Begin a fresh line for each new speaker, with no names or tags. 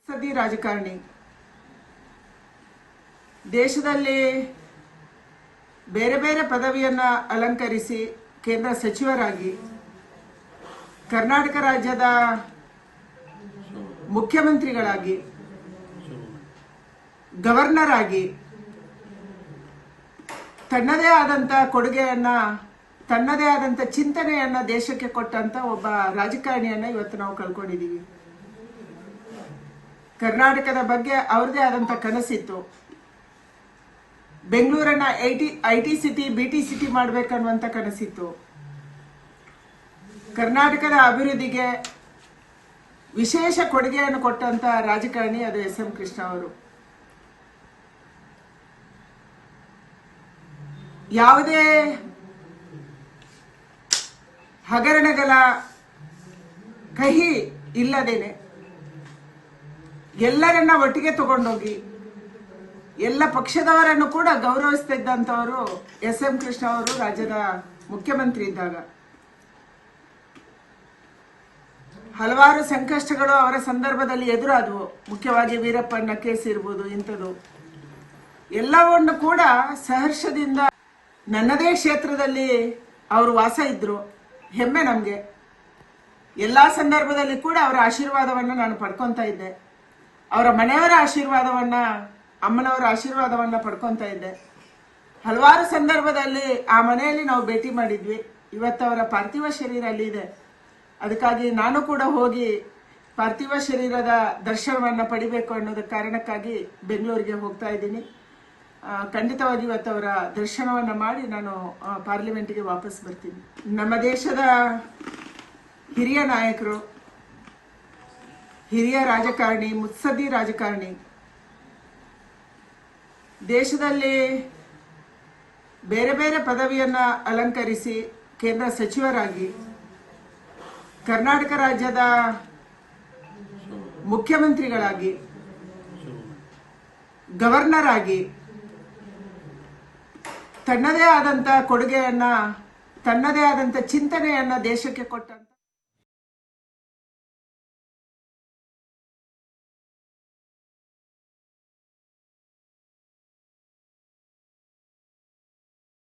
ಸದಿ ರಾಜಕಾರಣಿ ದೇಶದಲ್ಲಿ ಬೇರೆ ಬೇರೆ ಪದವಿಯನ್ನ ಅಲಂಕರಿಸಿ ಕೇಂದ್ರ ಸಚಿವರಾಗಿ ಕರ್ನಾಟಕ ರಾಜ್ಯದ ಮುಖ್ಯಮಂತ್ರಿಗಳಾಗಿ ಗವರ್ನರ್ ಆಗಿ ತನ್ನದೇ ಆದಂತ ಕೊಡುಗೆಯನ್ನ ತನ್ನದೇ ಆದಂತ ಚಿಂತನೆಯನ್ನ ದೇಶಕ್ಕೆ ಕೊಟ್ಟಂತ ಒಬ್ಬ ರಾಜಕಾರಣಿಯನ್ನ ಇವತ್ತು ನಾವು ಕಳ್ಕೊಂಡಿದ್ದೀವಿ. ಕರ್ನಾಟಕದ ಬಗ್ಗೆ ಅವರದೇ ಆದಂತ ಕನಸಿತ್ತು. ಬೆಂಗಳೂರನ್ನ ಐಟಿ ಸಿಟಿ ಬಿಟಿ ಸಿಟಿ ಮಾಡಬೇಕನ್ನುವಂತ ಕನಸಿತ್ತು. ಕರ್ನಾಟಕದ ಅಭಿವೃದ್ಧಿಗೆ ವಿಶೇಷ ಕೊಡುಗೆಯನ್ನು ಕೊಟ್ಟಂತ ರಾಜಕಾರಣಿ ಅದು ಎಸ್.ಎಂ. ಕೃಷ್ಣ ಅವರು. ಯಾವುದೇ ಹಗರಣಗಳ ಕಹಿ ಇಲ್ಲದೇನೆ ಎಲ್ಲರನ್ನ ಒಟ್ಟಿಗೆ ತಗೊಂಡೋಗಿ ಎಲ್ಲ ಪಕ್ಷದವರನ್ನು ಕೂಡ ಗೌರವಿಸ್ತಿದ್ದಂಥವರು ಎಸ್.ಎಂ. ಕೃಷ್ಣ ಅವರು ರಾಜ್ಯದ ಮುಖ್ಯಮಂತ್ರಿ ಇದ್ದಾಗ. ಹಲವಾರು ಸಂಕಷ್ಟಗಳು ಅವರ ಸಂದರ್ಭದಲ್ಲಿ ಎದುರಾದವು. ಮುಖ್ಯವಾಗಿ ವೀರಪ್ಪನ ಕೇಸ್ ಇರ್ಬೋದು, ಇಂಥದ್ದು ಎಲ್ಲವನ್ನು ಕೂಡ ಸಹರ್ಷದಿಂದ ನನ್ನದೇ ಕ್ಷೇತ್ರದಲ್ಲಿ ಅವರು ವಾಸ ಇದ್ರು. ಹೆಮ್ಮೆ ನಮಗೆ. ಎಲ್ಲ ಸಂದರ್ಭದಲ್ಲಿ ಕೂಡ ಅವರ ಆಶೀರ್ವಾದವನ್ನು ನಾನು ಪಡ್ಕೊತಾ ಇದ್ದೆ. ಅವರ ಮನೆಯವರ ಆಶೀರ್ವಾದವನ್ನ, ಅಮ್ಮನವರ ಆಶೀರ್ವಾದವನ್ನ ಪಡ್ಕೊತಾ ಇದ್ದೆ. ಹಲವಾರು ಸಂದರ್ಭದಲ್ಲಿ ಆ ಮನೆಯಲ್ಲಿ ನಾವು ಭೇಟಿ ಮಾಡಿದ್ವಿ. ಇವತ್ತು ಅವರ ಪಾರ್ಥಿವ ಶರೀರ ಅಲ್ಲಿ ಇದೆ. ಅದಕ್ಕಾಗಿ ನಾನು ಕೂಡ ಹೋಗಿ ಪಾರ್ಥಿವ ಶರೀರದ ದರ್ಶನವನ್ನ ಪಡಿಬೇಕು ಅನ್ನೋದ ಕಾರಣಕ್ಕಾಗಿ ಬೆಂಗಳೂರಿಗೆ ಹೋಗ್ತಾ ಇದ್ದೀನಿ. ಖಂಡಿತವಾಗಿ ಇವತ್ತು ಅವರ ದರ್ಶನವನ್ನ ಮಾಡಿ ನಾನು ಪಾರ್ಲಿಮೆಂಟ್ಗೆ ವಾಪಸ್ ಬರ್ತೀನಿ. ನಮ್ಮ ದೇಶದ ಹಿರಿಯ ನಾಯಕರು, ಹಿರಿಯ ರಾಜಕಾರಣಿ, ಮುತ್ಸದ್ದಿ ರಾಜಕಾರಣಿ, ದೇಶದಲ್ಲಿ ಬೇರೆ ಬೇರೆ ಪದವಿಯನ್ನ ಅಲಂಕರಿಸಿ ಕೇಂದ್ರ ಸಚಿವರಾಗಿ ಕರ್ನಾಟಕ ರಾಜ್ಯದ ಮುಖ್ಯಮಂತ್ರಿಗಳಾಗಿ ಗವರ್ನರ್ ಆಗಿ ತನ್ನದೇ ಆದಂತ ಕೊಡುಗೆಯನ್ನ, ತನ್ನದೇ ಆದಂತ ಚಿಂತನೆಯನ್ನ ದೇಶಕ್ಕೆ ಕೊಟ್ಟಂತ